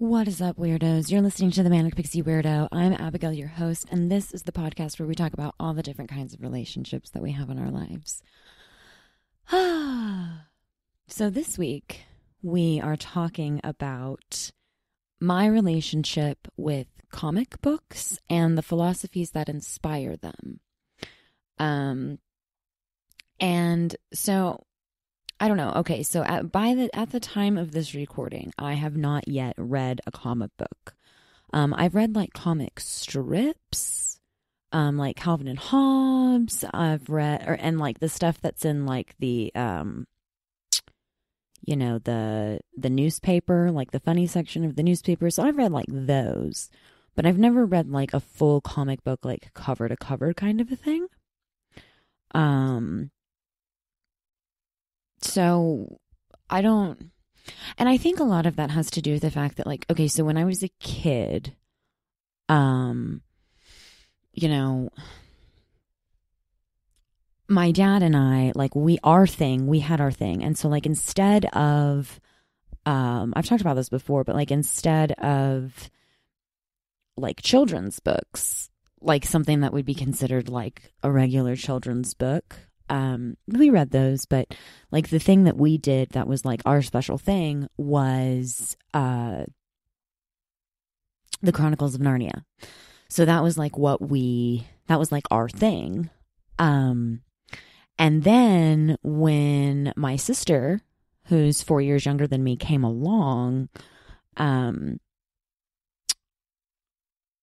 What is up, weirdos? You're listening to the Manic Pixie Weirdo. I'm Abigail, your host, and this is the podcast where we talk about all the different kinds of relationships that we have in our lives. So this week, we are talking about my relationship with comic books and the philosophies that inspire them. And so I don't know. Okay, so at the time of this recording, I have not yet read a comic book. I've read like comic strips, like Calvin and Hobbes. I've read and like the stuff that's in like the the newspaper, like the funny section of the newspaper. So I've read like those, but I've never read like a full comic book, like cover to cover kind of a thing. So I don't, and I think a lot of that has to do with the fact that like, okay, so when I was a kid, my dad and I, like we had our thing. And so like instead of, I've talked about this before, but like instead of like children's books, like something that would be considered like a regular children's book, we read those, but like the thing that we did that was like our special thing was the Chronicles of Narnia. So that was like that was like our thing. And then when my sister, who's 4 years younger than me, came along,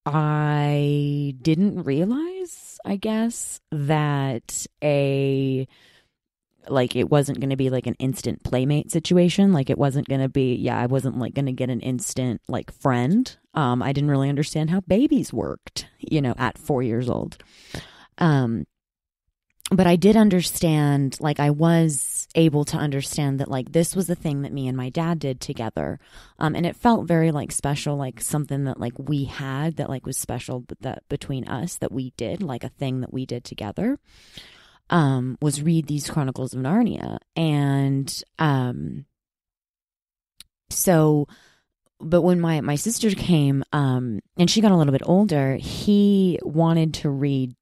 I didn't realize, I guess, that it wasn't going to be like an instant playmate situation. Like it wasn't going to be, I wasn't like going to get an instant like friend. I didn't really understand how babies worked, at 4 years old. But I did understand, like I was able to understand that like this was a thing that me and my dad did together. And it felt very like special, like something that like we had that like was special, but that between us that we did, like a thing that we did together, was read these Chronicles of Narnia. And but when my sister came, and she got a little bit older, he wanted to read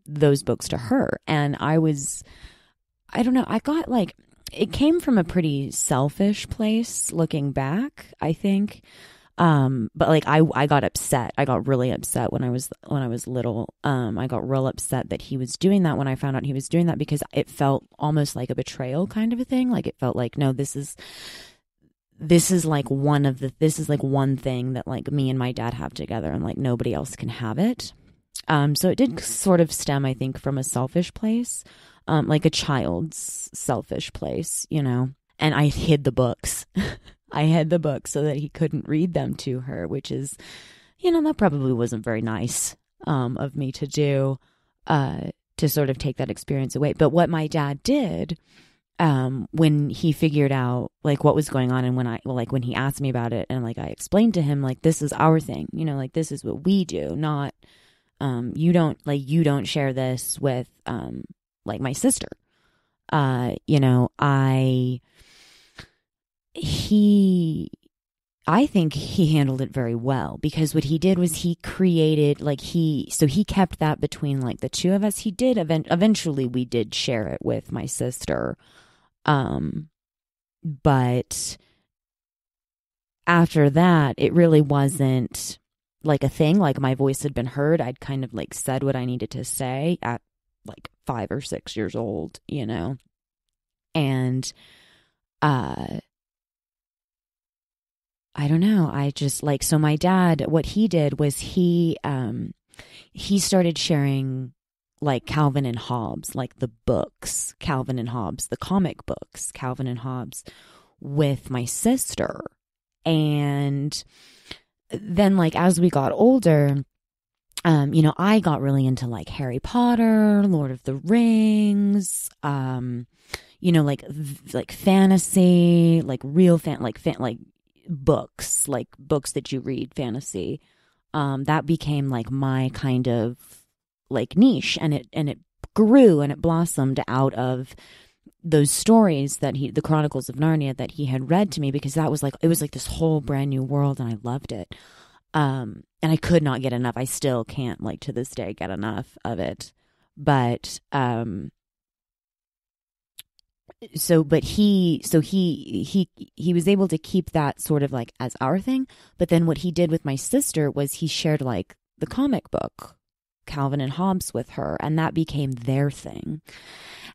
those books to her. And I don't know, I got like, it came from a pretty selfish place looking back, I think. But like I got upset. I got really upset when I was little. I got real upset that he was doing that when I found out he was doing that, because it felt almost like a betrayal kind of a thing. Like it felt like, no, this is like one thing that like me and my dad have together, and like nobody else can have it. So it did sort of stem, I think, from a selfish place, like a child's selfish place, and I hid the books. I hid the books so that he couldn't read them to her, which is, that probably wasn't very nice, of me to do, to sort of take that experience away. But what my dad did, when he figured out like what was going on, and when he asked me about it, and like I explained to him, like, this is our thing, like this is what we do, not, you don't share this with, like my sister. I think he handled it very well, because what he did was he created, so he kept that between like the two of us. He did eventually we did share it with my sister. But after that, it really wasn't like a thing. Like my voice had been heard. I'd kind of like said what I needed to say at like 5 or 6 years old, and I don't know. I just like, so my dad, what he did was he started sharing like Calvin and Hobbes, like the books, Calvin and Hobbes, the comic books, Calvin and Hobbes, with my sister. And then like as we got older, I got really into like Harry Potter, Lord of the Rings, like fantasy, like real like books, like books that you read, fantasy. That became like my kind of like niche, and it grew and it blossomed out of those stories that the Chronicles of Narnia that he had read to me, because that was like, it was like this whole brand new world, and I loved it. And I could not get enough. I still can't, like, to this day, get enough of it. But, but he was able to keep that sort of like as our thing. But then what he did with my sister was he shared like the comic book Calvin and Hobbes with her, and that became their thing.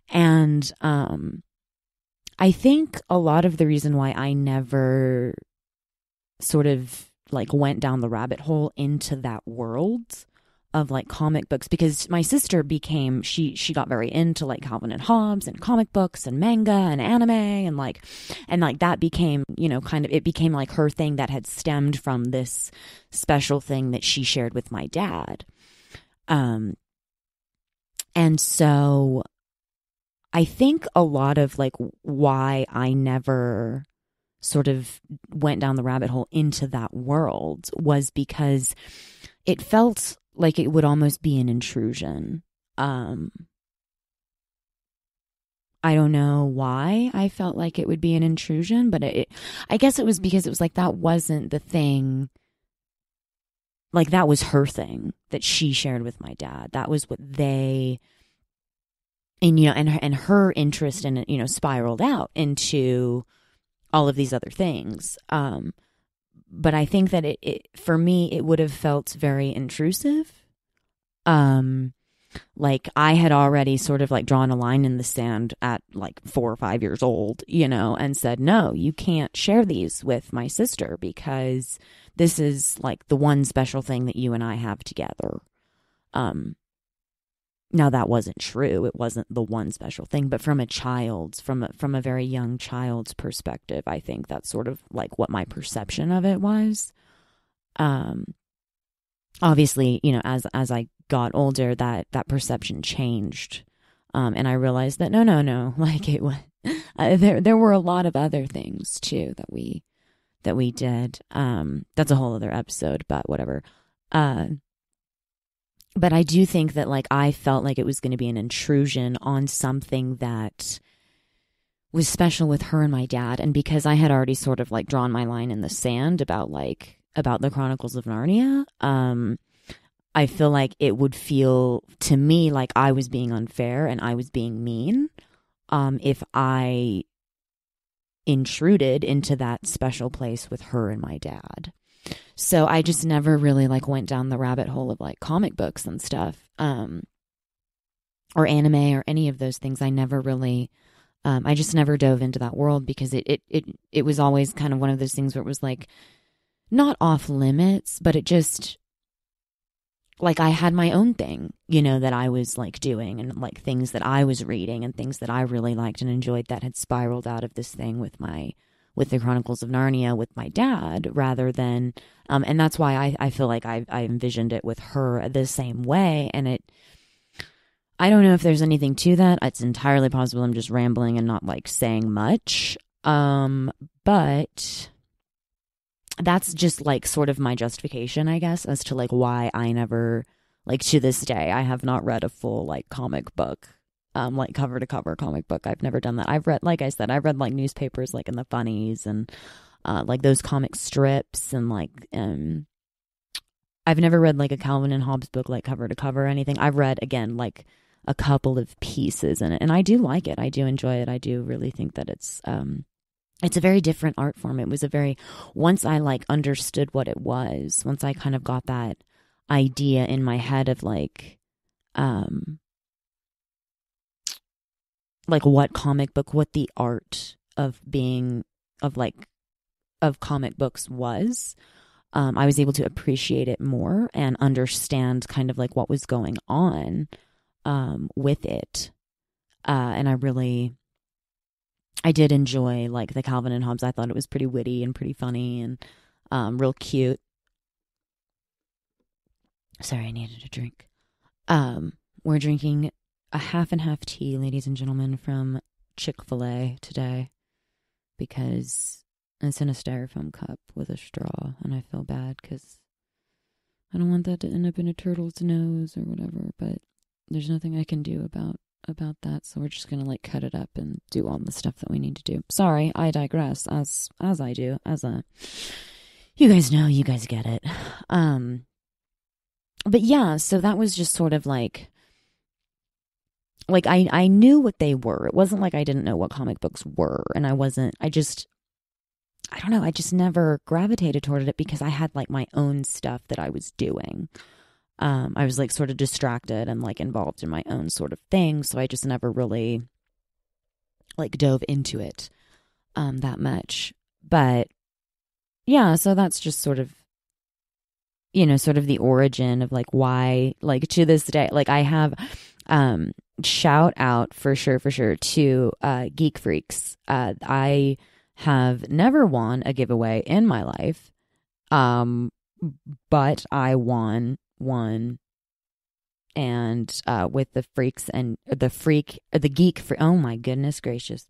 And I think a lot of the reason why I never sort of like went down the rabbit hole into that world of like comic books, because my sister became, she got very into like Calvin and Hobbes and comic books and manga and anime, and like that became, you know, kind of, it became like her thing that had stemmed from this special thing that she shared with my dad. And so I think a lot of like why I never sort of went down the rabbit hole into that world was because it felt like it would almost be an intrusion. I don't know why I felt like it would be an intrusion, but I guess it was because it was like that wasn't the thing. Like that was her thing that she shared with my dad. That was what they, and you know, and her interest in it, you know, spiraled out into all of these other things. But I think that it for me, it would have felt very intrusive. Like I had already sort of like drawn a line in the sand at like 4 or 5 years old, you know, and said, no, you can't share these with my sister because this is like the one special thing that you and I have together. Now that wasn't true. It wasn't the one special thing, but from a child's, from a very young child's perspective, I think that's sort of like what my perception of it was. Obviously, you know, as I got older, that perception changed. And I realized that no, like it was, there were a lot of other things too that we did. That's a whole other episode, but whatever. But I do think that like I felt like it was going to be an intrusion on something that was special with her and my dad. And because I had already sort of like drawn my line in the sand about the Chronicles of Narnia, I feel like it would feel to me like I was being unfair and I was being mean if I intruded into that special place with her and my dad. So I just never really like went down the rabbit hole of like comic books and stuff, or anime or any of those things. I never really, I just never dove into that world because it was always kind of one of those things where it was like not off limits, but it just like I had my own thing, you know, that I was like doing and like things that I was reading and things that I really liked and enjoyed that had spiraled out of this thing with the Chronicles of Narnia with my dad rather than, and that's why I feel like I envisioned it with her the same way. And I don't know if there's anything to that. It's entirely possible I'm just rambling and not like saying much. But that's just like sort of my justification, I guess, as to like why I never, like to this day, I have not read a full like comic book. Like cover to cover comic book. I've never done that. I've read, like I said, I've read like newspapers, like in the funnies and like those comic strips and like I've never read like a Calvin and Hobbes book like cover to cover or anything. I've read again like a couple of pieces in it, and I do like it. I do enjoy it. I do really think that it's a very different art form. It was once I like understood what it was, once I kind of got that idea in my head of like what comic book, what the art of being, of comic books was, I was able to appreciate it more and understand kind of like what was going on with it. And I did enjoy like the Calvin and Hobbes. I thought it was pretty witty and pretty funny and real cute. Sorry, I needed a drink. We're drinking a half and half tea, ladies and gentlemen, from Chick-fil-A today because it's in a styrofoam cup with a straw, and I feel bad because I don't want that to end up in a turtle's nose or whatever, but there's nothing I can do about about that, so we're just gonna like cut it up and do all the stuff that we need to do. Sorry, I digress, as I do, you guys know, you guys get it. But yeah, so that was just sort of like I knew what they were. It wasn't like I didn't know what comic books were, and I don't know, I just never gravitated toward it because I had like my own stuff that I was doing. I was like sort of distracted and like involved in my own sort of thing. So I just never really like dove into it that much. But yeah, so that's just sort of, sort of the origin of like why, like to this day, like I have shout out for sure to Geek Freaks. I have never won a giveaway in my life. But I won one, and with the freaks and the geek freak, oh my goodness gracious,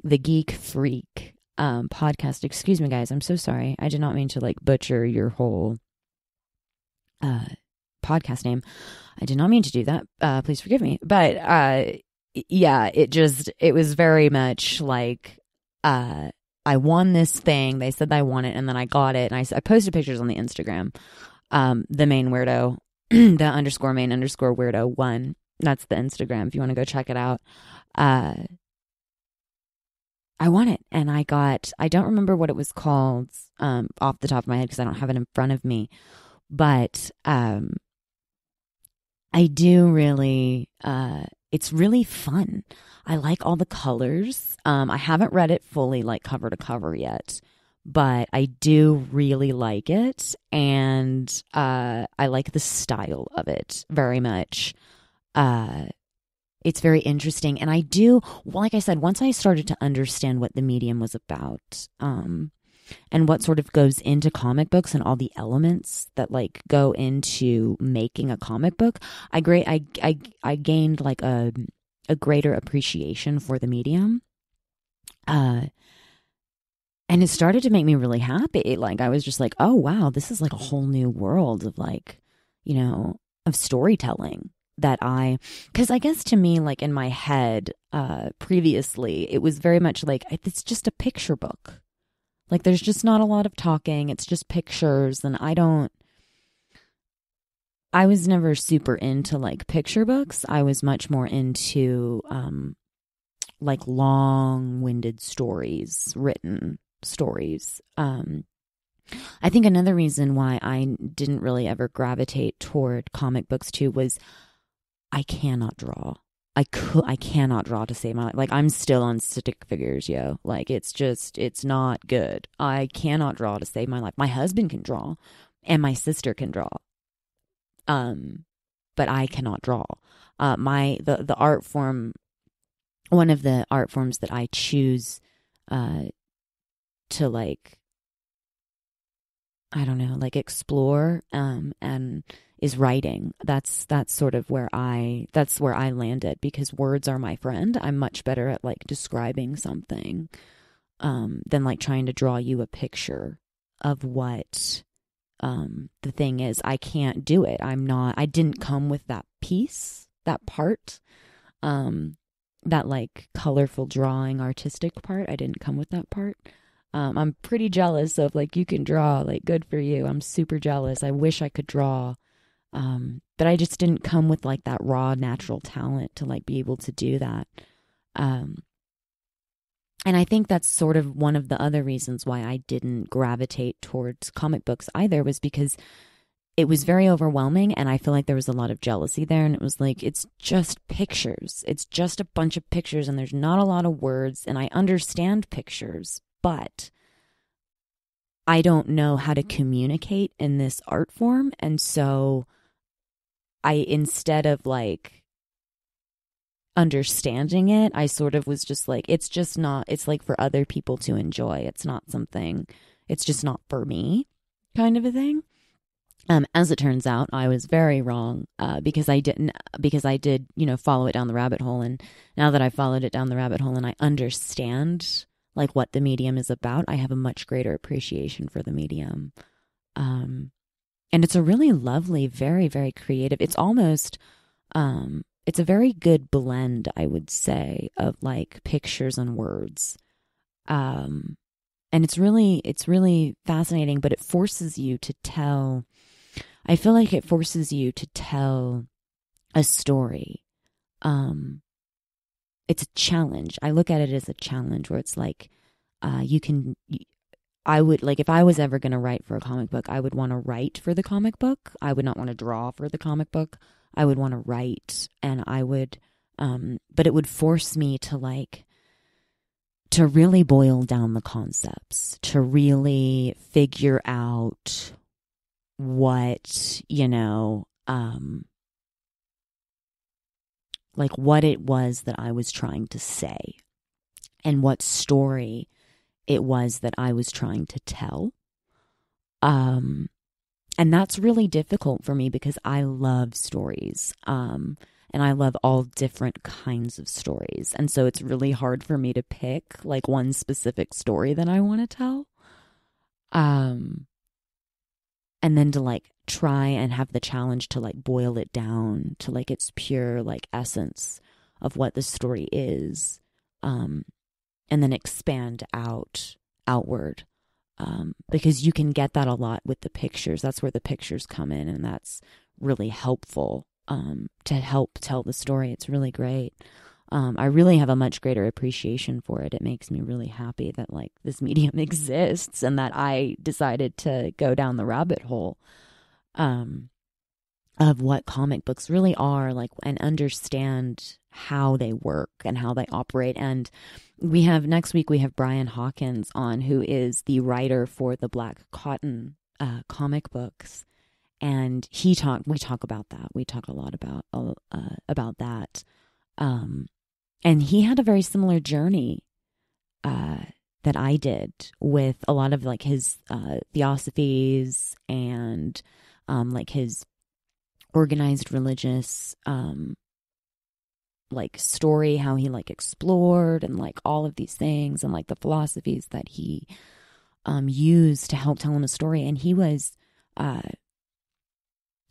the Geek Freak podcast. Excuse me guys, I'm so sorry, I did not mean to like butcher your whole podcast name. I did not mean to do that, please forgive me. But yeah, it was very much like I won this thing. They said I won it, and then I got it, and I posted pictures on the Instagram. TheMainWeirdo, the _main_weirdo one. That's the Instagram if you want to go check it out. I won it, and I don't remember what it was called off the top of my head because I don't have it in front of me. But I do really, it's really fun. I like all the colors. I haven't read it fully, like cover to cover yet, but I do really like it, and I like the style of it very much. It's very interesting, and I do, like I said, once I started to understand what the medium was about, and what sort of goes into comic books and all the elements that like go into making a comic book, I gained like a greater appreciation for the medium. And it started to make me really happy. Like I was just like, oh wow, this is like a whole new world of like, of storytelling because I guess to me, like in my head, previously, it was very much like, it's just a picture book. Like there's just not a lot of talking. It's just pictures. And I was never super into like picture books. I was much more into like long-winded stories, written stories. I think another reason why I didn't really ever gravitate toward comic books too was I cannot draw. I cannot draw to save my life. Like I'm still on stick figures, yo. Like it's not good. I cannot draw to save my life. My husband can draw and my sister can draw. But I cannot draw. The art form, one of the art forms that I choose to like, I don't know, like explore and is writing. That's sort of where I landed, because words are my friend. I'm much better at like describing something than like trying to draw you a picture of what the thing is. I can't do it. I didn't come with that piece, that part, that like colorful drawing artistic part. I didn't come with that part. I'm pretty jealous of like, you can draw, like good for you. I'm super jealous. I wish I could draw. But I just didn't come with like that raw natural talent to like be able to do that. And I think that's sort of one of the other reasons why I didn't gravitate towards comic books either, was because it was very overwhelming, and I feel like there was a lot of jealousy there, and it was like, it's just pictures. It's just a bunch of pictures, and there's not a lot of words, and I understand pictures, but I don't know how to communicate in this art form. And so instead of like understanding it, I sort of was just like, it's like for other people to enjoy. It's just not for me, kind of a thing. As it turns out, I was very wrong, because I did, follow it down the rabbit hole. And now that I've followed it down the rabbit hole and I understand like what the medium is about, I have a much greater appreciation for the medium. And it's a really lovely, very, very creative. It's almost, it's a very good blend, I would say, of like pictures and words. And it's really fascinating, but it forces you to tell, I feel like it forces you to tell a story. It's a challenge. I look at it as a challenge where it's like, I would, like, if I was ever going to write for a comic book, I would want to write for the comic book. I would not want to draw for the comic book. I would want to write, and I would, but it would force me to like, to really boil down the concepts, to really figure out what, like what it was that I was trying to say and what story it was that I was trying to tell. And that's really difficult for me because I love stories. And I love all different kinds of stories. And so it's really hard for me to pick like one specific story that I want to tell. And then to like try and have the challenge to like boil it down to like its pure like essence of what the story is. And then expand outward. Because you can get that a lot with the pictures. That's where the pictures come in, and that's really helpful to help tell the story. It's really great. I really have a much greater appreciation for it. It makes me really happy that like this medium exists and that I decided to go down the rabbit hole of what comic books really are, like, and understand how they work and how they operate. And next week we have Brian Hawkins on, who is the writer for the Black Cotton comic books. And we talk about that. We talk a lot about that. And he had a very similar journey that I did with a lot of like his Theosophies and like his organized religious like story, how he like explored and like all of these things and like the philosophies that he used to help tell him a story. And he was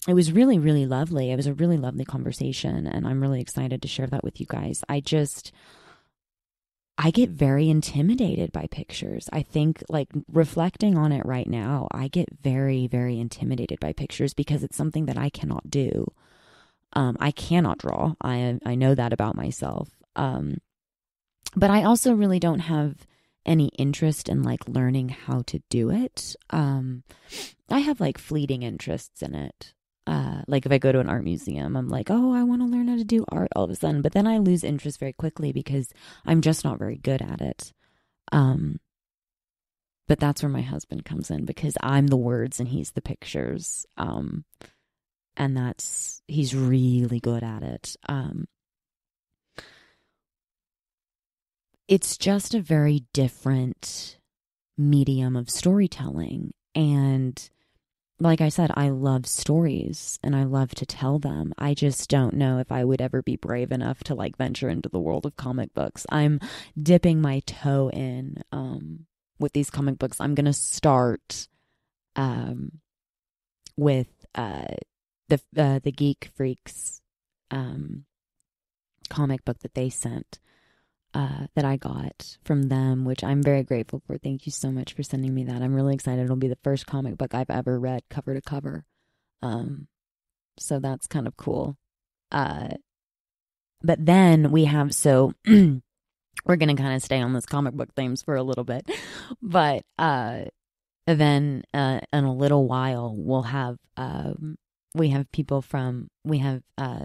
it was really, really lovely. It was a really lovely conversation, and I'm really excited to share that with you guys. I get very intimidated by pictures. I think, like, reflecting on it right now, I get very, very intimidated by pictures because it's something that I cannot do. I cannot draw. I know that about myself. But I also really don't have any interest in like learning how to do it. I have like fleeting interests in it. Like if I go to an art museum, I'm like, oh, I want to learn how to do art all of a sudden. But then I lose interest very quickly because I'm just not very good at it. But that's where my husband comes in, because I'm the words and he's the pictures. And he's really good at it. It's just a very different medium of storytelling. And like I said, I love stories and I love to tell them. I just don't know if I would ever be brave enough to like venture into the world of comic books. I'm dipping my toe in with these comic books. I'm going to start with the Geek Freaks comic book that they sent, that I got from them, which I'm very grateful for. Thank you so much for sending me that. I'm really excited. It'll be the first comic book I've ever read cover to cover. So that's kind of cool. But then we have, so we're going to kind of stay on this comic book themes for a little bit, but then in a little while we'll have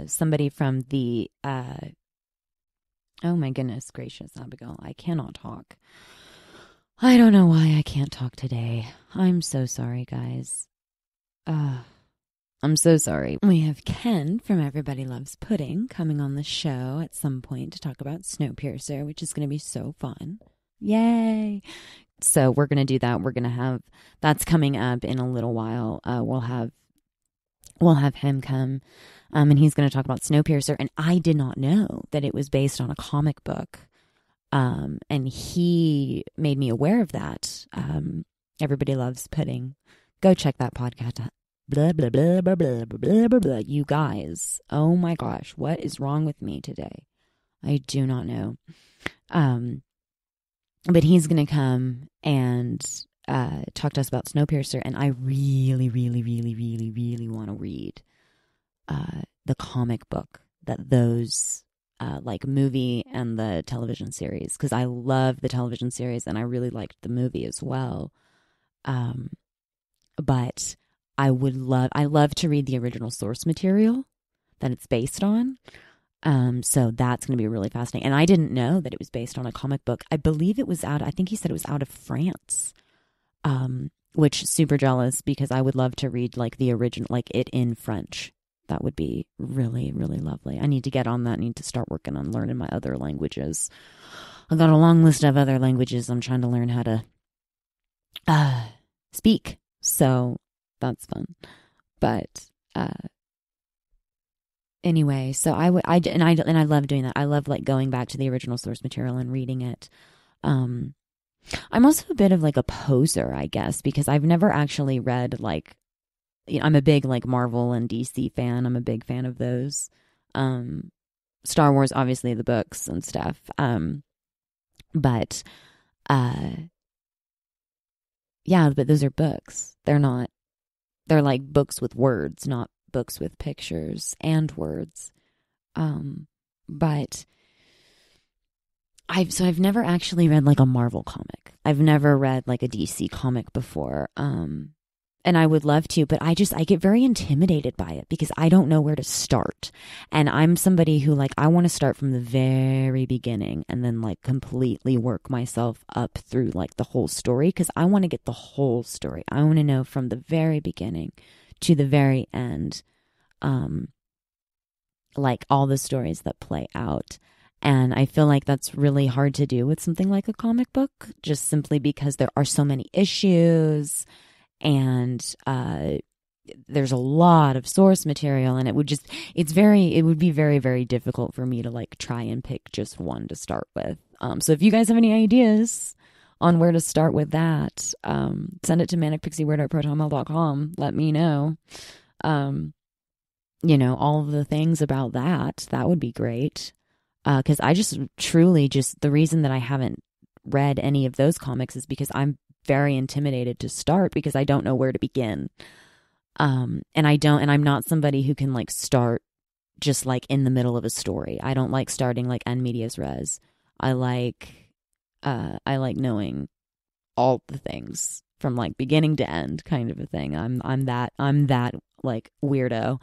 somebody from the oh my goodness gracious, Abigail, I cannot talk. I don't know why I can't talk today. I'm so sorry, guys. I'm so sorry. We have Ken from Everybody Loves Pudding coming on the show at some point to talk about Snowpiercer, which is going to be so fun. Yay! So we're going to do that. We're going to have, that's coming up in a little while. We'll have him come, and he's going to talk about Snowpiercer. And I did not know that it was based on a comic book. And he made me aware of that. Everybody Loves Pudding. Go check that podcast blah, blah, blah, blah, blah, blah, blah, blah, blah. You guys, oh my gosh, what is wrong with me today? I do not know. But he's going to come and talk to us about Snowpiercer, and I really, really, really, really, really want to read the comic book that those like movie and the television series, because I love the television series and I really liked the movie as well. But I love to read the original source material that it's based on. So that's going to be really fascinating. And I didn't know that it was based on a comic book. I believe it was I think he said it was out of France. Which super jealous, because I would love to read like the original, like it in French. That would be really, really lovely. I need to get on that. I need to start working on learning my other languages. I've got a long list of other languages I'm trying to learn how to speak. So that's fun. But anyway, so I love doing that. I love like going back to the original source material and reading it. I'm also a bit of like a poser, I guess, because I've never actually read like, you know, I'm a big like Marvel and DC fan. I'm a big fan of those. Star Wars, obviously the books and stuff. But yeah, but those are books. They're like books with words, not books with pictures and words. But I've never actually read like a Marvel comic. I've never read like a DC comic before. And I would love to, but I get very intimidated by it because I don't know where to start. And I'm somebody who like, I want to start from the very beginning and then like completely work myself up through like the whole story, because I want to get the whole story. I want to know from the very beginning to the very end, like all the stories that play out. And I feel like that's really hard to do with something like a comic book, just simply because there are so many issues and there's a lot of source material, and it would be very, very difficult for me to like try and pick just one to start with. So if you guys have any ideas on where to start with that, send it to ManicPixieWeirdo@protonmail.com. Let me know. You know, all of the things about that would be great. Because I just truly the reason that I haven't read any of those comics is because I'm very intimidated to start, because I don't know where to begin. And I'm not somebody who can like start just like in the middle of a story. I don't like starting like en medias res. I like knowing all the things from like beginning to end, kind of a thing. I'm that like weirdo.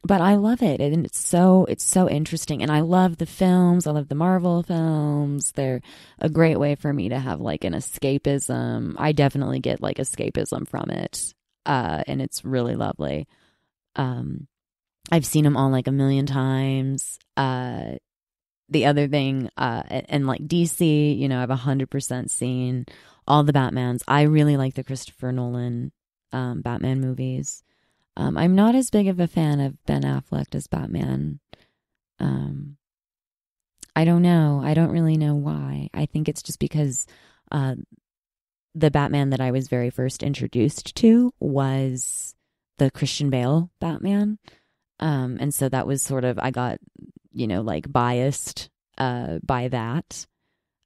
But I love it, and it's so interesting, and I love the films. I love the Marvel films. They're a great way for me to have like an escapism. I definitely get like escapism from it, and it's really lovely. I've seen them all like a million times. The other thing, and like DC, you know, I've 100% seen all the Batmans. I really like the Christopher Nolan Batman movies. I'm not as big of a fan of Ben Affleck as Batman. I don't know. I don't really know why. I think it's just because the Batman that I was very first introduced to was the Christian Bale Batman. And so that was sort of, I got, you know, like biased by that.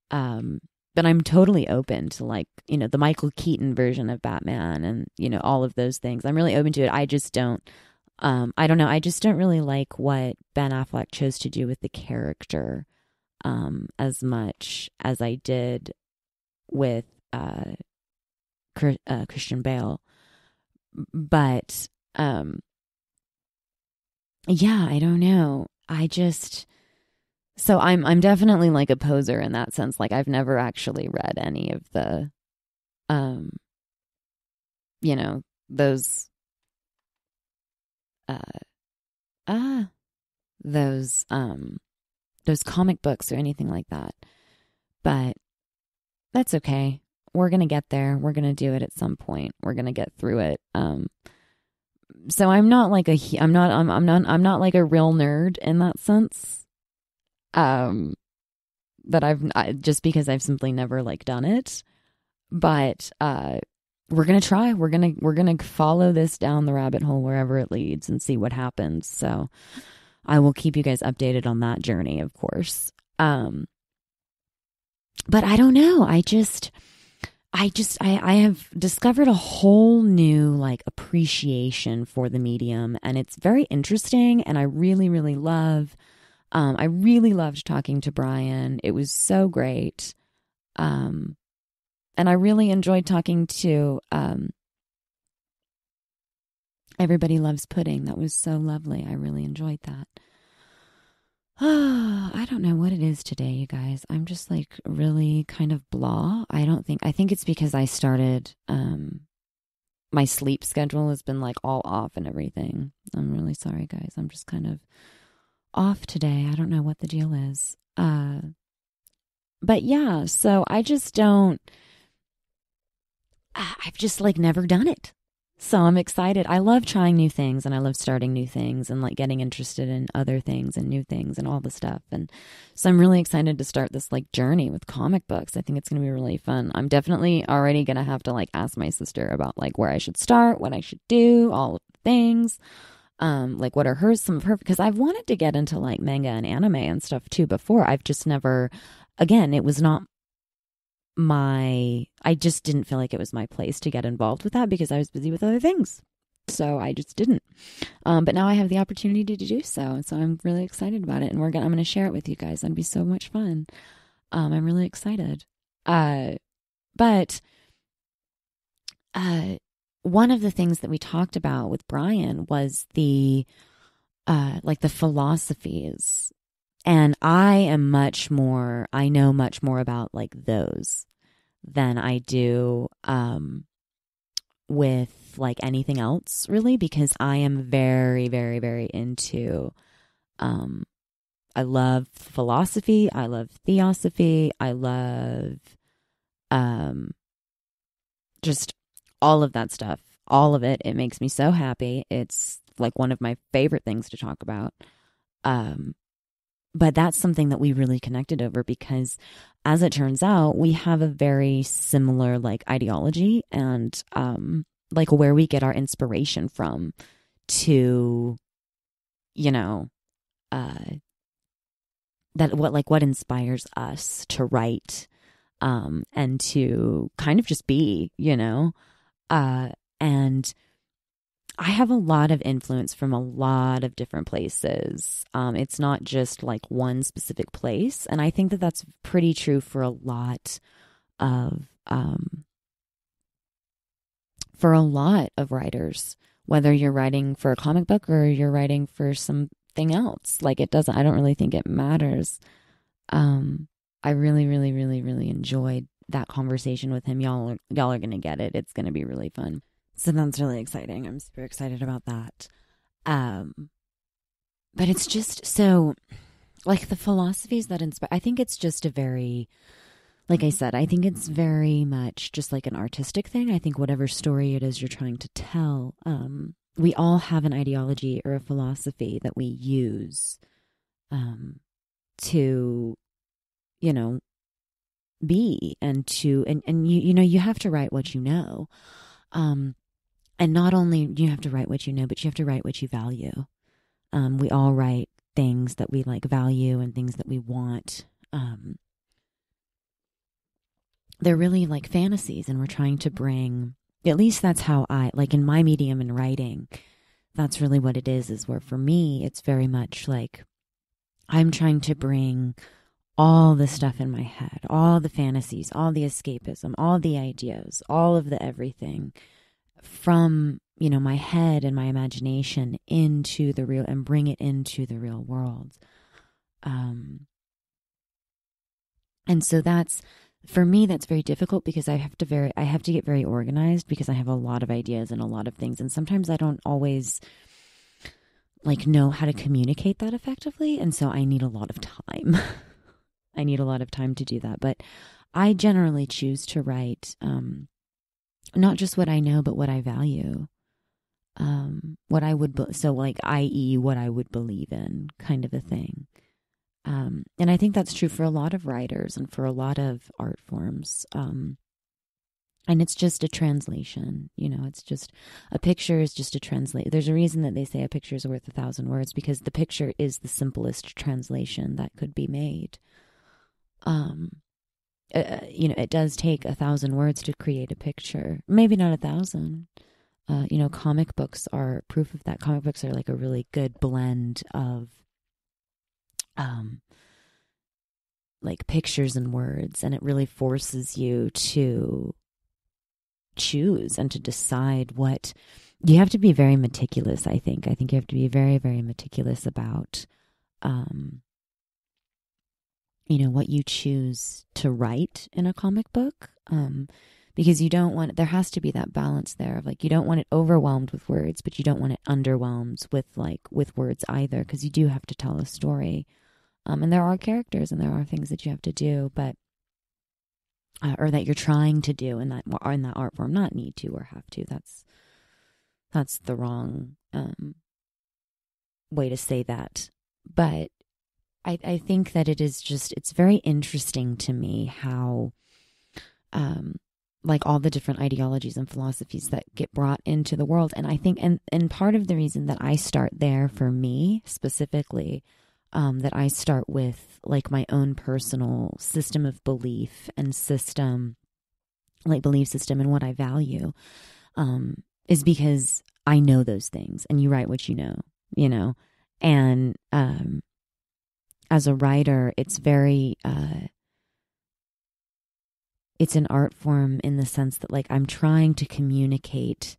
But I'm totally open to like, you know, the Michael Keaton version of Batman and, you know, all of those things. I'm really open to it. I just don't, I don't know. I just don't really like what Ben Affleck chose to do with the character as much as I did with Christian Bale. But yeah, I don't know. So I'm definitely like a poser in that sense. Like I've never actually read any of the, you know, those comic books or anything like that. But that's okay. We're gonna get there. We're gonna do it at some point. We're gonna get through it. So I'm not like I'm not like a real nerd in that sense. That just because I've simply never like done it. But we're going to try. We're going to follow this down the rabbit hole wherever it leads and see what happens. So I will keep you guys updated on that journey, of course. But I don't know. I have discovered a whole new like appreciation for the medium, and it's very interesting. And I really, really I really loved talking to Brian. It was so great. And I really enjoyed talking to Everybody Loves Pudding. That was so lovely. I really enjoyed that. I don't know what it is today, you guys. I'm just like really kind of blah. I think it's because I started, my sleep schedule has been like all off and everything. I'm really sorry, guys. I'm just kind of off today. I don't know what the deal is. But yeah, so I've just like never done it. So I'm excited. I love trying new things, and I love starting new things and like getting interested in other things and new things and all the stuff. And so I'm really excited to start this like journey with comic books. I think it's going to be really fun. I'm definitely already going to have to like ask my sister about like where I should start, what I should do, all of the things. Like what are some of her, because I've wanted to get into like manga and anime and stuff too before. I've just never, again, it was not I just didn't feel like it was my place to get involved with that because I was busy with other things. So I just didn't. But now I have the opportunity to do so. So I'm really excited about it. And I'm going to share it with you guys. That'd be so much fun. I'm really excited. But one of the things that we talked about with Brian was the philosophies. And I know much more about like those than I do with like anything else, really, because I am very, very, very into, I love philosophy. I love theosophy. I love just all of that stuff. All of it. It makes me so happy. It's like one of my favorite things to talk about. But that's something that we really connected over because, as it turns out, we have a very similar like ideology and like where we get our inspiration from to, what inspires us to write and to kind of just be, and I have a lot of influence from a lot of different places. It's not just like one specific place. And I think that that's pretty true for a lot of writers, whether you're writing for a comic book or you're writing for something else. Like I don't really think it matters. I really, really, really, really enjoyed that conversation with him. Y'all are going to get it. It's going to be really fun. So that's really exciting. I'm super excited about that. But it's just so, like the philosophies that inspire, I think it's just a very, like I said, I think it's very much just like an artistic thing. I think whatever story it is you're trying to tell, we all have an ideology or a philosophy that we use to, be and to, and you have to write what you know. And not only do you have to write what you know, but you have to write what you value. We all write things that we like value and things that we want. They're really like fantasies, and we're trying to bring, at least that's how I, like in my medium in writing, that's really what it is where for me, it's very much like I'm trying to bring all the stuff in my head, all the fantasies, all the escapism, all the ideas, all of the everything from, my head and my imagination into the real and bring it into the real world. And so that's, for me, that's very difficult because I have to get very organized because I have a lot of ideas and a lot of things. And sometimes I don't always like know how to communicate that effectively. And so I need a lot of time. I need a lot of time to do that. But I generally choose to write, not just what I know, but what I value. What I would, so like, i.e. what I would believe in, kind of a thing. And I think that's true for a lot of writers and for a lot of art forms. And it's just a translation, it's just, a picture is just a translate. There's a reason that they say a picture is worth 1,000 words, because the picture is the simplest translation that could be made. It does take 1,000 words to create a picture. Maybe not 1,000. Comic books are proof of that. Comic books are like a really good blend of, like pictures and words, and it really forces you to choose and to decide what you have to be very meticulous. I think you have to be very, very meticulous about what you choose to write in a comic book, because you don't want, there has to be that balance there of like, you don't want it overwhelmed with words, but you don't want it underwhelmed with words either, because you do have to tell a story, and there are characters and there are things that you have to do, but or that you're trying to do in that art form, not need to or have to. That's the wrong way to say that. But I think that it's very interesting to me how, like all the different ideologies and philosophies that get brought into the world. And I think, and part of the reason that I start there for me specifically, that I start with like my own personal system of belief and belief system and what I value, is because I know those things, and you write what you know, and, as a writer, it's very, it's an art form in the sense that like I'm trying to communicate.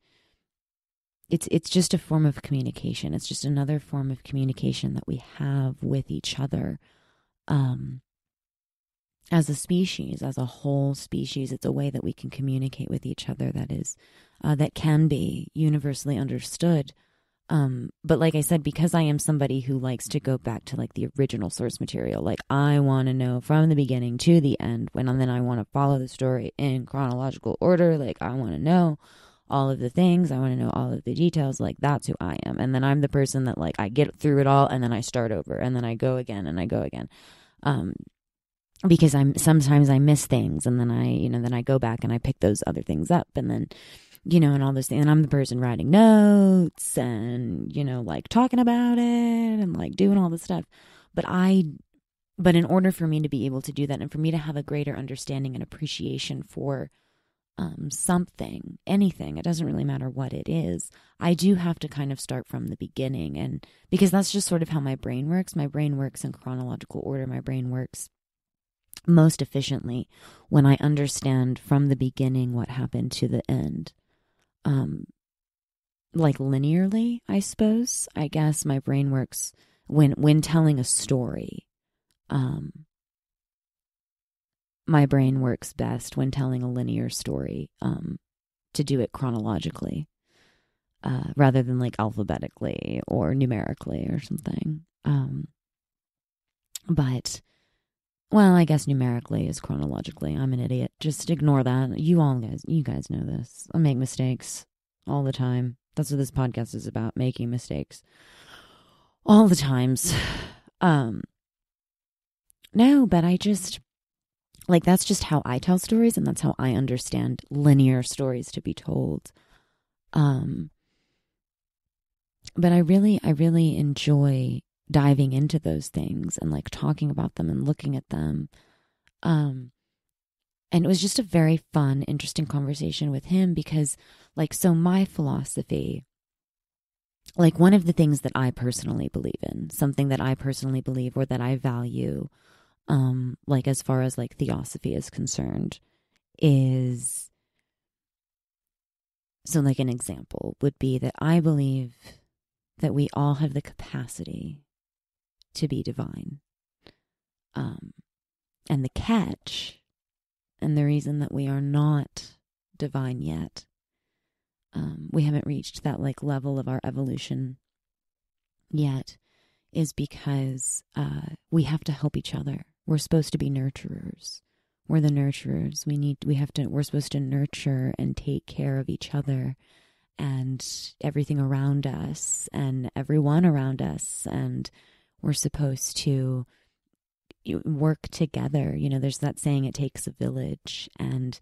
It's just a form of communication. It's just another form of communication that we have with each other, as a species, as a whole species. It's a way that we can communicate with each other that is, that can be universally understood. But like I said, because I am somebody who likes to go back to like the original source material, like I want to know from the beginning to the end, and then I want to follow the story in chronological order. Like I want to know all of the things. I want to know all of the details. Like that's who I am. And then I'm the person that like I get through it all and then I start over and then I go again and I go again. Because sometimes I miss things, and then then I go back and I pick those other things up, and then, and all those things. And I'm the person writing notes and, like talking about it and like doing all this stuff. But in order for me to be able to do that, and for me to have a greater understanding and appreciation for something, anything, it doesn't really matter what it is, I do have to kind of start from the beginning. And because that's just sort of how my brain works. My brain works in chronological order. My brain works most efficiently when I understand from the beginning what happened to the end. Like linearly, I suppose. I guess my brain works when telling a story. My brain works best when telling a linear story, to do it chronologically, rather than like alphabetically or numerically or something. But, well, I guess numerically is chronologically. I'm an idiot. Just ignore that. You guys know this. I make mistakes all the time. That's what this podcast is about, making mistakes all the times. No, but I just, like, that's just how I tell stories, and that's how I understand linear stories to be told. But I really enjoy diving into those things and like talking about them and looking at them. And it was just a very fun, interesting conversation with him because, like, so my philosophy, like one of the things that I personally believe in, something that I personally believe or that I value, like as far as like theosophy is concerned, is, so like an example would be that I believe that we all have the capacity to be divine. And the catch, and the reason that we are not divine yet, we haven't reached that like level of our evolution yet, is because we have to help each other. We're supposed to be nurturers. We're the nurturers. We're supposed to nurture and take care of each other and everything around us and everyone around us. And we're supposed to work together. You know, there's that saying, it takes a village. And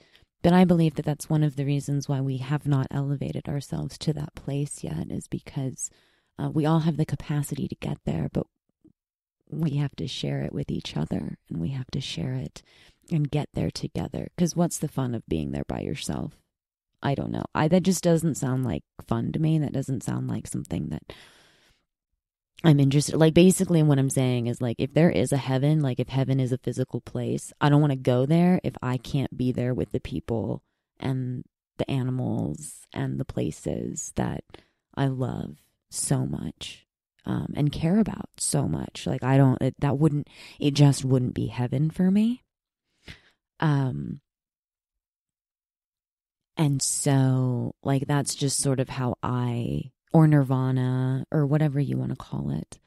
But I believe that that's one of the reasons why we have not elevated ourselves to that place yet, is because we all have the capacity to get there, but we have to share it with each other, and we have to share it and get there together. Because what's the fun of being there by yourself? I don't know. That just doesn't sound like fun to me. That doesn't sound like something that I'm interested. Like, basically what I'm saying is, like, if there is a heaven, like if heaven is a physical place, I don't want to go there if I can't be there with the people and the animals and the places that I love so much. And care about so much. Like, it just wouldn't be heaven for me. And so, like, that's just sort of how or nirvana, or whatever you want to call it.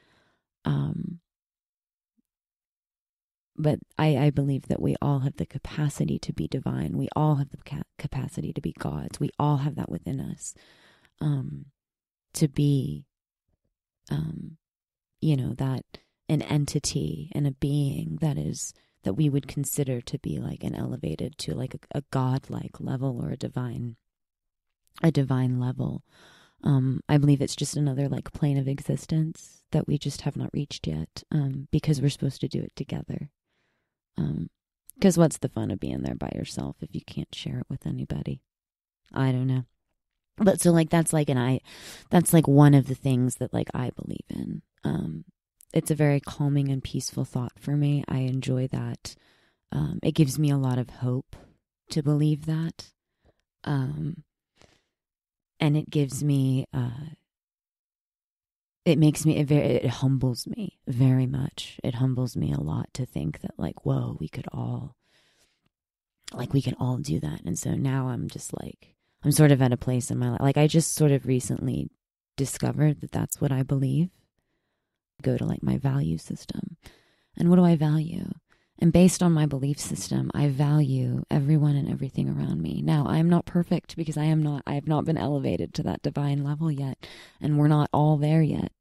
But I believe that we all have the capacity to be divine. We all have the capacity to be gods. We all have that within us. To be that an entity and a being that we would consider to be like an elevated to like a godlike level, or a divine level. I believe it's just another like plane of existence that we just have not reached yet, because we're supposed to do it together. Because what's the fun of being there by yourself if you can't share it with anybody? I don't know. But so like that's like one of the things that like I believe in. It's a very calming and peaceful thought for me. I enjoy that. It gives me a lot of hope to believe that. And it gives me it humbles me very much. It humbles me a lot to think that like, whoa, we could all do that. And so now I'm just like, I'm sort of at a place in my life. Like, I just sort of recently discovered that that's what I believe. Go to like my value system. And what do I value? And based on my belief system, I value everyone and everything around me. Now, I am not perfect, because I have not been elevated to that divine level yet. And we're not all there yet.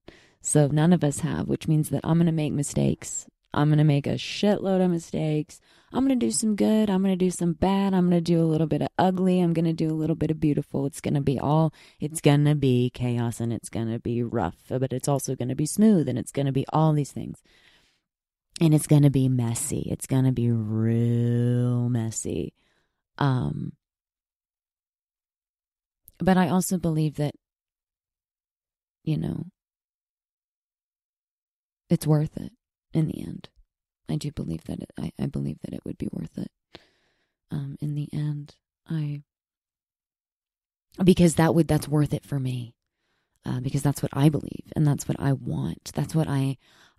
So none of us have, which means that I'm going to make mistakes. I'm going to make a shitload of mistakes. I'm going to do some good. I'm going to do some bad. I'm going to do a little bit of ugly. I'm going to do a little bit of beautiful. It's going to be chaos, and it's going to be rough, but it's also going to be smooth, and it's going to be all these things. And it's going to be messy. It's going to be real messy. But I also believe that, it's worth it in the end. I do believe that I believe that it would be worth it. In the end, because that's worth it for me. Because that's what I believe, and that's what I want. That's what I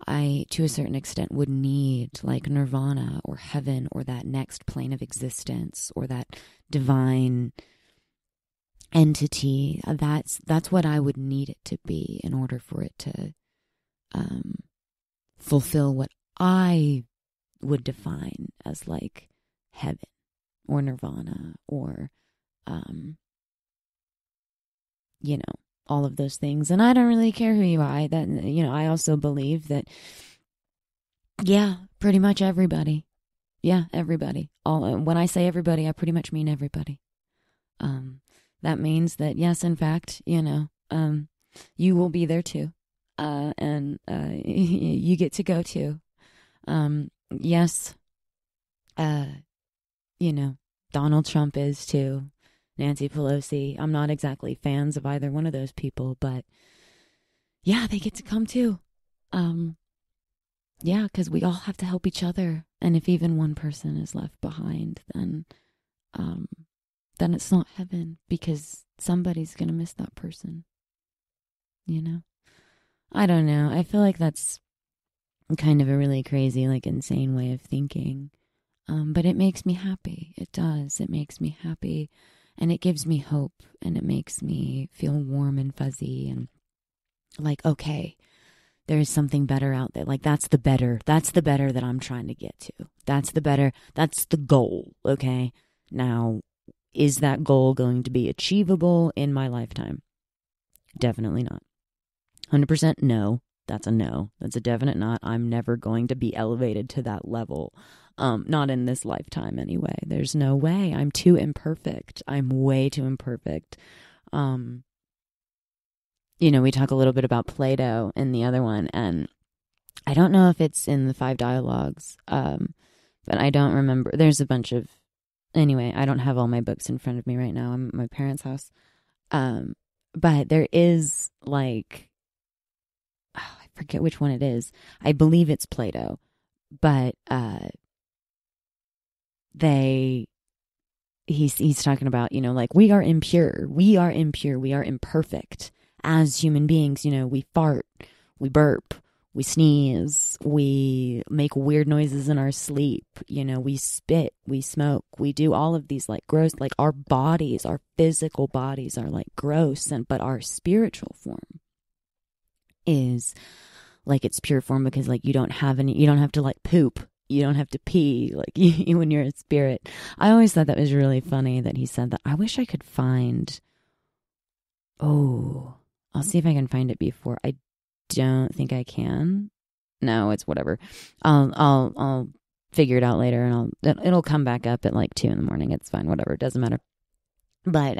to a certain extent would need, like nirvana or heaven, or that next plane of existence, or that divine entity. That's what I would need it to be in order for it to fulfill what I would define as like heaven or nirvana, or all of those things. And I don't really care who you are. I also believe that, pretty much everybody. Yeah, everybody. When I say everybody, I pretty much mean everybody. That means that, yes, in fact, you will be there too. And you get to go too. Yes, Donald Trump is too. Nancy Pelosi. I'm not exactly fans of either one of those people, but yeah, they get to come too. Because we all have to help each other. And if even one person is left behind, then it's not heaven, because somebody's going to miss that person. I don't know. I feel like that's kind of a really crazy, like insane way of thinking. But it makes me happy. It does. It makes me happy. And it gives me hope, and it makes me feel warm and fuzzy, and like, okay, there is something better out there. Like, that's the better that I'm trying to get to. That's the goal, okay? Now, is that goal going to be achievable in my lifetime? Definitely not. 100% no. that's a no. That's a definite not. I'm never going to be elevated to that level. Not in this lifetime anyway. There's no way. I'm too imperfect. I'm way too imperfect. We talk a little bit about Plato in the other one, and I don't know if it's in the 5 dialogues, but I don't remember. There's a bunch of, anyway, I don't have all my books in front of me right now. I'm at my parents' house. But there is like, I forget which one it is. I believe it's Plato, but he's talking about, like we are impure, we are imperfect as human beings. We fart, we burp, we sneeze, we make weird noises in our sleep, we spit, we smoke, we do all of these like gross, like our bodies, our physical bodies are like gross, but our spiritual form is like its pure form, because like you don't have to like poop, you don't have to pee, like when you're a spirit. I always thought that was really funny that he said that. I wish I could find, I'll see if I can find it before. I don't think I can. No, it's whatever. I'll figure it out later, and it'll come back up at like 2 a.m. It's fine, whatever. It doesn't matter. But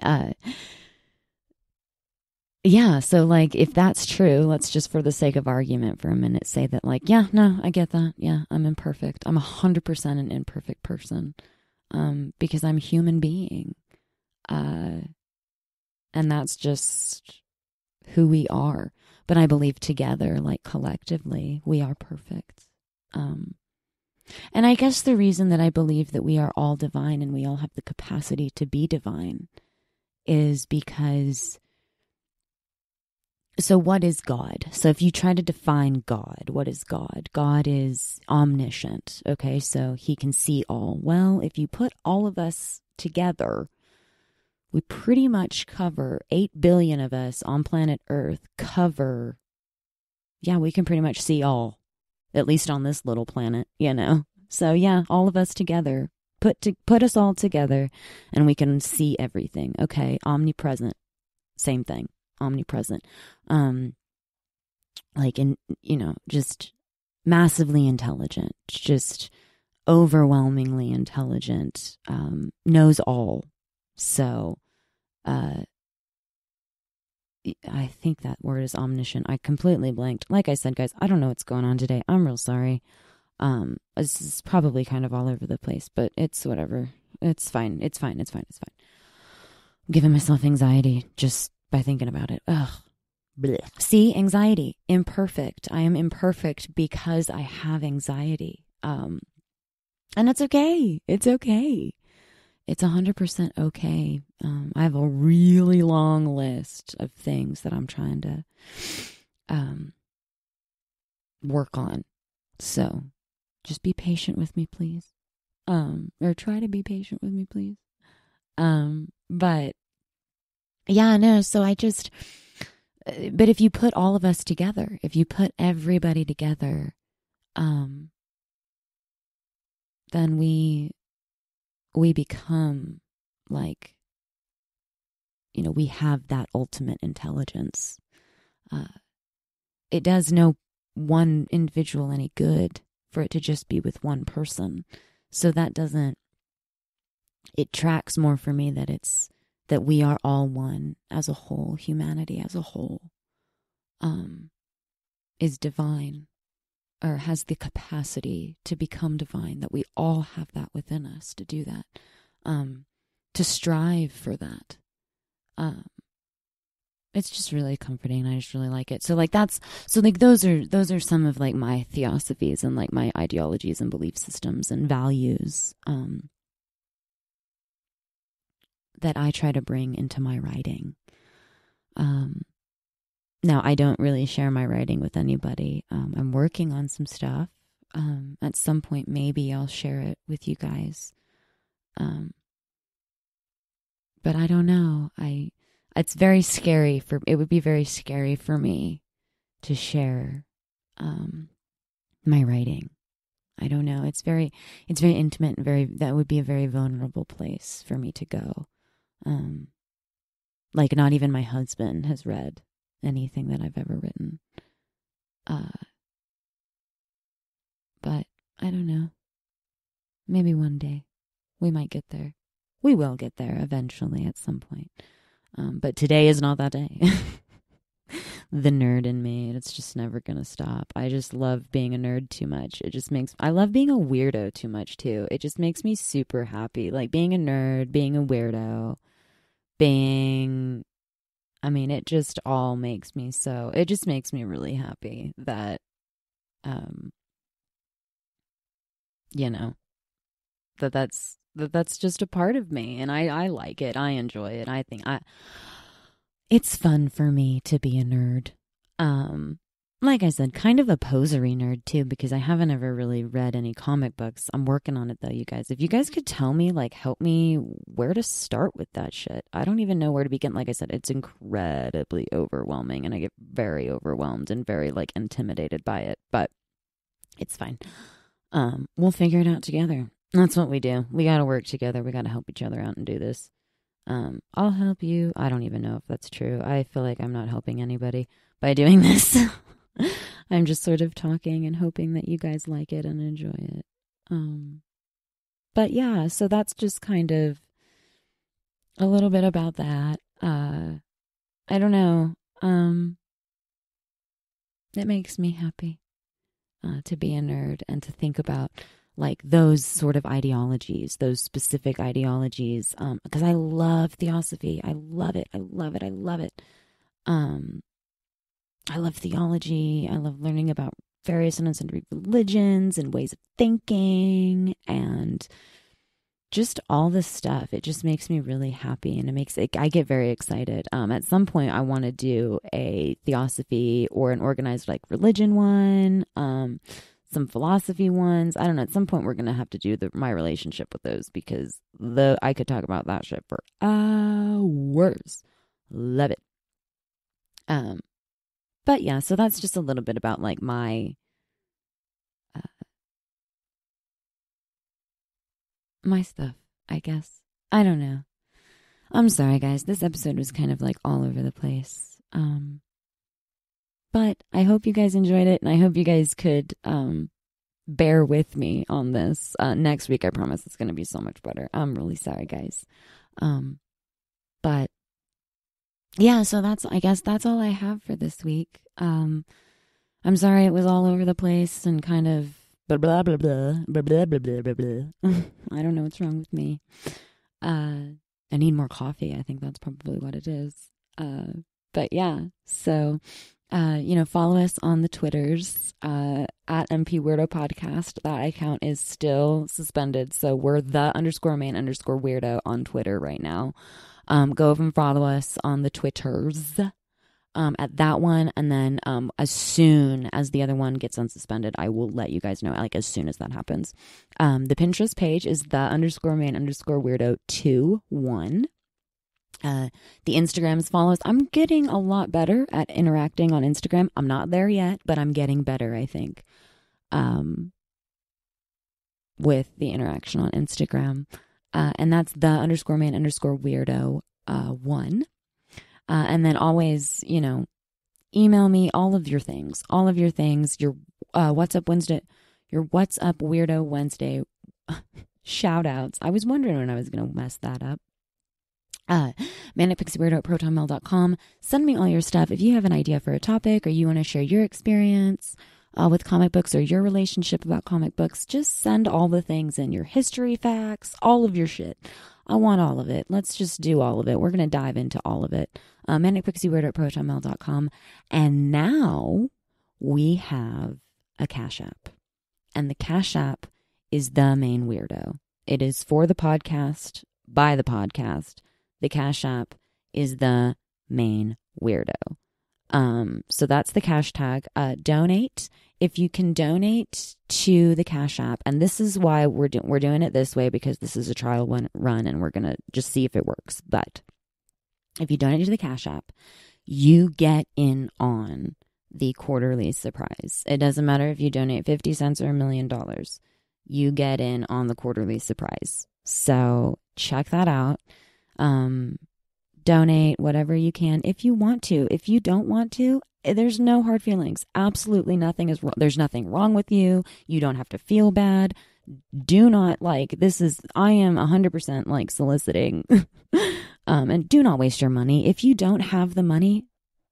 yeah, so like if that's true, let's just for the sake of argument for a minute say that like, yeah, no, I get that. Yeah, I'm imperfect. I'm 100% an imperfect person, because I'm a human being, and that's just who we are. But I believe together, like collectively, we are perfect. And I guess the reason that I believe that we are all divine and we all have the capacity to be divine is because, so what is God? So if you try to define God, what is God? God is omniscient. Okay, so he can see all. Well, if you put all of us together, we pretty much cover 8 billion of us on planet Earth we can pretty much see all, at least on this little planet, So yeah, all of us together, put us all together and we can see everything. Okay, omnipresent, same thing, omnipresent. Just massively intelligent, just overwhelmingly intelligent, knows all. So, I think that word is omniscient. I completely blanked. Like I said, guys, I don't know what's going on today. I'm real sorry. This is probably kind of all over the place, but it's whatever. It's fine. It's fine. I'm giving myself anxiety just by thinking about it. Ugh. Blech. See, anxiety, imperfect. I am imperfect because I have anxiety. And it's okay. It's okay. It's 100% okay. I have a really long list of things that I'm trying to work on. So just be patient with me, please. Or try to be patient with me, please. But yeah, no, so but if you put all of us together, if you put everybody together, then we become like, we have that ultimate intelligence. It does no one individual any good for it to just be with one person. So it tracks more for me that we are all one as a whole. Humanity as a whole is divine, or has the capacity to become divine, that we all have that within us to do that, to strive for that. It's just really comforting. I just really like it. So like those are some of like my theosophies and like my ideologies and belief systems and values that I try to bring into my writing. Now, I don't really share my writing with anybody. I'm working on some stuff. At some point, maybe I'll share it with you guys. But I don't know. It's very scary it would be very scary for me to share my writing. I don't know. It's very intimate and that would be a very vulnerable place for me to go. Like not even my husband has read anything that I've ever written. But I don't know. Maybe one day we might get there. We will get there eventually at some point. But today is not that day. The nerd in me, it's just never gonna stop. I just love being a nerd too much. I love being a weirdo too much too. It just makes me super happy. Like being a nerd, being a weirdo, it just all makes me it just makes me really happy that, that's just a part of me, and I like it. I enjoy it. I think it's fun for me to be a nerd. Like I said, kind of a posery nerd too, because I haven't ever really read any comic books. I'm working on it though, you guys. If you guys could tell me, help me where to start with that shit. I don't even know where to begin. Like I said, it's incredibly overwhelming, and I get very overwhelmed and very intimidated by it, but it's fine. We'll figure it out together. That's what we do. We got to work together. We got to help each other out and do this. I'll help you. I don't even know if that's true. I feel like I'm not helping anybody by doing this. I'm just sort of talking and hoping that you guys like it and enjoy it. But yeah, so that's just kind of a little bit about that. I don't know. It makes me happy to be a nerd and to think about those sort of ideologies, those specific ideologies, because I love theosophy. I love it. I love it. I love it. I love theology. I love learning about various and unscientific religions and ways of thinking and just all this stuff. It just makes me really happy, and I get very excited. At some point I want to do a theosophy or an organized religion one, some philosophy ones. I don't know. At some point we're going to have to do my relationship with those, because I could talk about that shit for hours. Love it. But yeah, so that's just a little bit about my my stuff, I guess. I don't know. I'm sorry, guys. This episode was kind of all over the place. But I hope you guys enjoyed it, and I hope you guys could bear with me on this. Next week, I promise it's going to be so much better. I'm really sorry, guys. But yeah, so I guess that's all I have for this week. I'm sorry it was all over the place and kind of blah, blah, blah, blah, blah, blah, blah, blah, blah, blah. I don't know what's wrong with me. I need more coffee. I think that's probably what it is. But yeah, so, follow us on the Twitters, at MPWeirdo Podcast. That account is still suspended. So we're _main_weirdo on Twitter right now. Go over and follow us on the Twitters, at that one. And then, as soon as the other one gets unsuspended, I will let you guys know, as soon as that happens. The Pinterest page is _main_weirdo21. The Instagrams follows. I'm getting a lot better at interacting on Instagram. I'm not there yet, but I'm getting better, I think, with the interaction on Instagram. And that's the _main_weirdo 1. And then always, email me all of your things, your What's Up Weirdo Wednesday shout outs. I was wondering when I was going to mess that up. ManicPixieWeirdo@protonmail.com. Send me all your stuff. If you have an idea for a topic, or you want to share your experience with comic books, or your relationship about comic books, just send all the things in, your history facts, all of your shit. I want all of it. Let's just do all of it. We're going to dive into all of it. ManicPixieWeirdo@protonmail.com. And now we have a Cash App. And the Cash App is TheMainWeirdo. It is for the podcast, by the podcast. The Cash App is TheMainWeirdo. So that's the cash tag. Donate. If you can donate to the Cash App, and this is why we're doing it this way, because this is a trial run and we're going to just see if it works. But if you donate to the Cash App, you get in on the quarterly surprise. It doesn't matter if you donate 50 cents or $1 million. You get in on the quarterly surprise. So check that out. donate whatever you can if you want to. If you don't want to, there's no hard feelings. Absolutely nothing is wrong. There's nothing wrong with you. You don't have to feel bad. Do not I am 100% soliciting. And do not waste your money. If you don't have the money,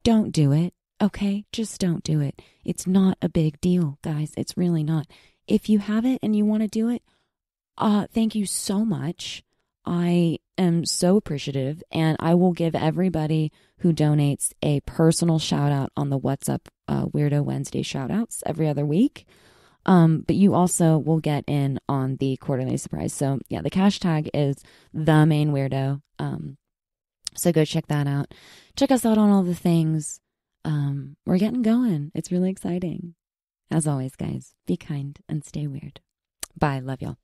don't do it. Okay? Just don't do it. It's not a big deal, guys. It's really not. If you have it and you want to do it, thank you so much. I am so appreciative, and I will give everybody who donates a personal shout out on the What's Up Weirdo Wednesday shout outs every other week. But you also will get in on the quarterly surprise. So yeah, the cash tag is TheMainWeirdo. So go check that out. Check us out on all the things. We're getting going. It's really exciting. As always, guys, be kind and stay weird. Bye. Love y'all.